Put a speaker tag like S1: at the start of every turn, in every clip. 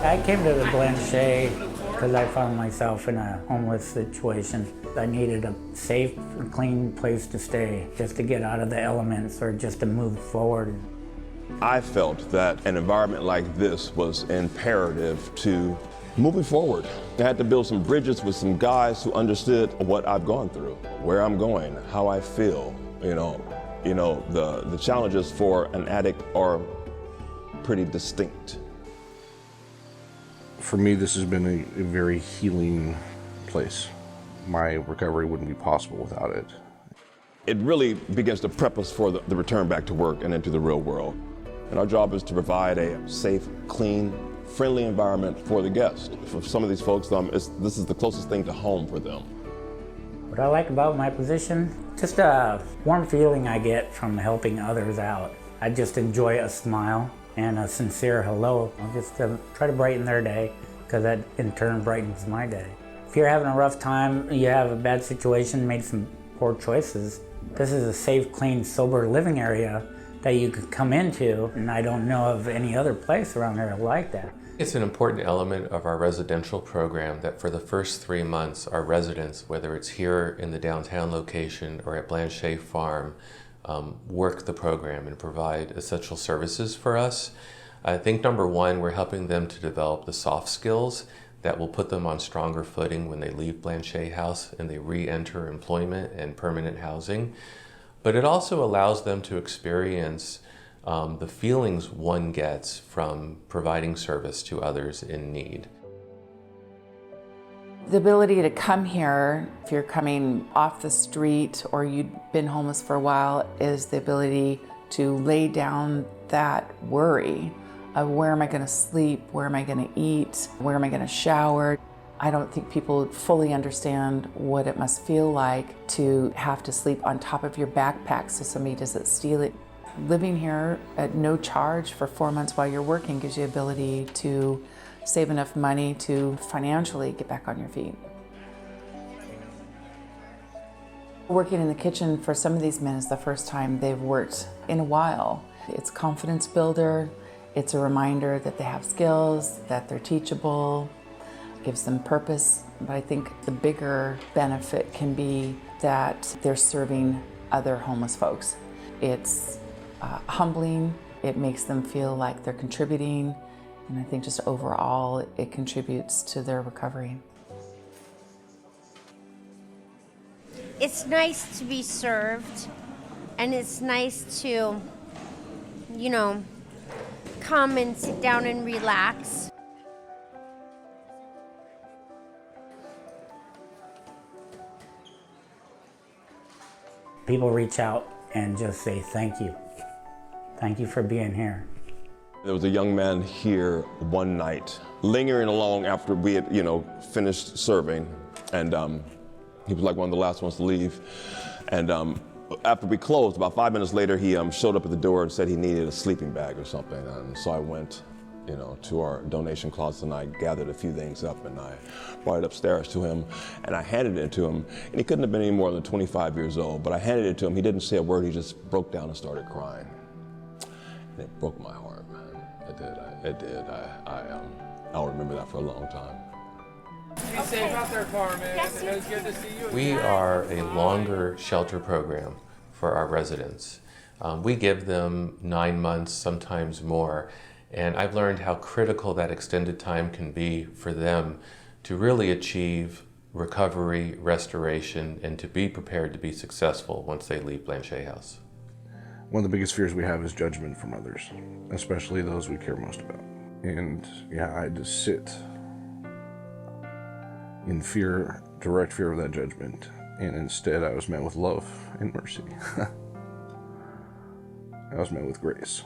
S1: I came to the Blanchet because I found myself in a homeless situation. I needed a safe, clean place to stay, just to get out of the elements or just to move forward.
S2: I felt that an environment like this was imperative to moving forward. I had to build some bridges with some guys who understood what I've gone through, where I'm going, how I feel. The challenges for an addict are pretty distinct.
S3: For me, this has been a very healing place. My recovery wouldn't be possible without it.
S2: It really begins to prep us for the return back to work and into the real world. And our job is to provide a safe, clean, friendly environment for the guest. For some of these folks, this is the closest thing to home for them.
S1: What I like about my position, just a warm feeling I get from helping others out. I just enjoy a smile and a sincere hello. I'll just try to brighten their day, because that in turn brightens my day. If you're having a rough time, you have a bad situation, made some poor choices, this is a safe, clean, sober living area that you could come into, and I don't know of any other place around here like that.
S4: It's an important element of our residential program that for the first 3 months, our residents, whether it's here in the downtown location or at Blanchet Farm, work the program and provide essential services for us. I think number one, we're helping them to develop the soft skills that will put them on stronger footing when they leave Blanchet House and they re-enter employment and permanent housing. But it also allows them to experience the feelings one gets from providing service to others in need.
S5: The ability to come here, if you're coming off the street or you've been homeless for a while, is the ability to lay down that worry of where am I going to sleep, where am I going to eat, where am I going to shower. I don't think people fully understand what it must feel like to have to sleep on top of your backpack so somebody doesn't steal it. Living here at no charge for 4 months while you're working gives you the ability to save enough money to financially get back on your feet. Working in the kitchen for some of these men is the first time they've worked in a while. It's a confidence builder. It's a reminder that they have skills, that they're teachable, gives them purpose. But I think the bigger benefit can be that they're serving other homeless folks. It's humbling. It makes them feel like they're contributing. And I think just overall, it contributes to their recovery.
S6: It's nice to be served, and it's nice to, come and sit down and relax.
S1: People reach out and just say thank you. Thank you for being here.
S2: There was a young man here one night, lingering along after we had, finished serving, and he was like one of the last ones to leave. And after we closed, about 5 minutes later, he showed up at the door and said he needed a sleeping bag or something. And so I went, to our donation closet, and I gathered a few things up, and I brought it upstairs to him, and I handed it to him. And he couldn't have been any more than 25 years old, but I handed it to him. He didn't say a word. He just broke down and started crying. And it broke my heart, man. It did. I'll remember that for a long time.
S7: Be safe out there, Carmen. It was good to see you.
S4: We are a longer shelter program for our residents. We give them 9 months, sometimes more. And I've learned how critical that extended time can be for them to really achieve recovery, restoration, and to be prepared to be successful once they leave Blanchet House.
S3: One of the biggest fears we have is judgment from others, especially those we care most about. And I had to sit in fear, direct fear of that judgment. And instead I was met with love and mercy. I was met with grace.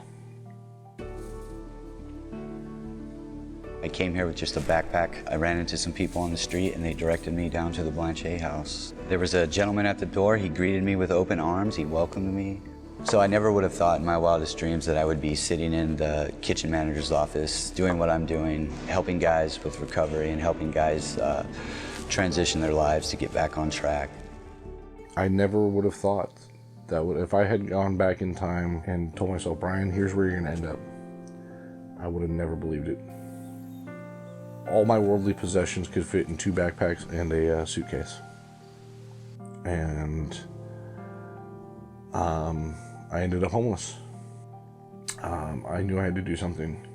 S8: I came here with just a backpack. I ran into some people on the street and they directed me down to the Blanchet House. There was a gentleman at the door. He greeted me with open arms. He welcomed me. So I never would have thought in my wildest dreams that I would be sitting in the kitchen manager's office, doing what I'm doing, helping guys with recovery and helping guys transition their lives to get back on track.
S3: I never would have thought that if I had gone back in time and told myself, Brian, here's where you're gonna end up, I would have never believed it. all my worldly possessions could fit in 2 backpacks and a suitcase. And I ended up homeless. I knew I had to do something,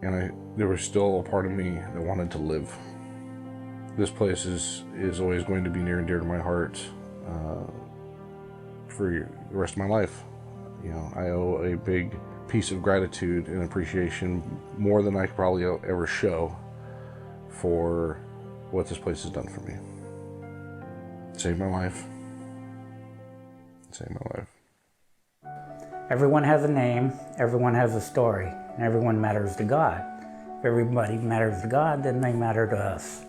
S3: and there was still a part of me that wanted to live. This place is always going to be near and dear to my heart for the rest of my life. You know, I owe a big piece of gratitude and appreciation, more than I could probably ever show, for what this place has done for me. Saved my life. Saved my life.
S1: Everyone has a name, everyone has a story, and everyone matters to God. If everybody matters to God, then they matter to us.